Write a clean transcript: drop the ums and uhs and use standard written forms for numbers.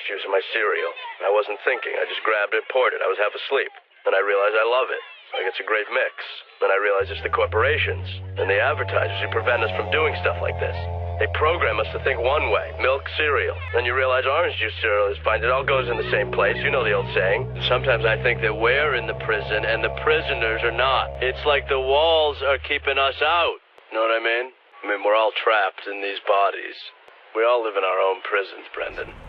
juice in my cereal. I wasn't thinking. I just grabbed it, poured it. I was half asleep. Then I realized I love it. Like it's a great mix. Then I realized it's the corporations and the advertisers who prevent us from doing stuff like this. They program us to think one way, milk cereal. Then you realize orange juice cereal is fine. It all goes in the same place. You know the old saying. Sometimes I think that we're in the prison and the prisoners are not. It's like the walls are keeping us out. You know what I mean? I mean, we're all trapped in these bodies. We all live in our own prisons, Brendan.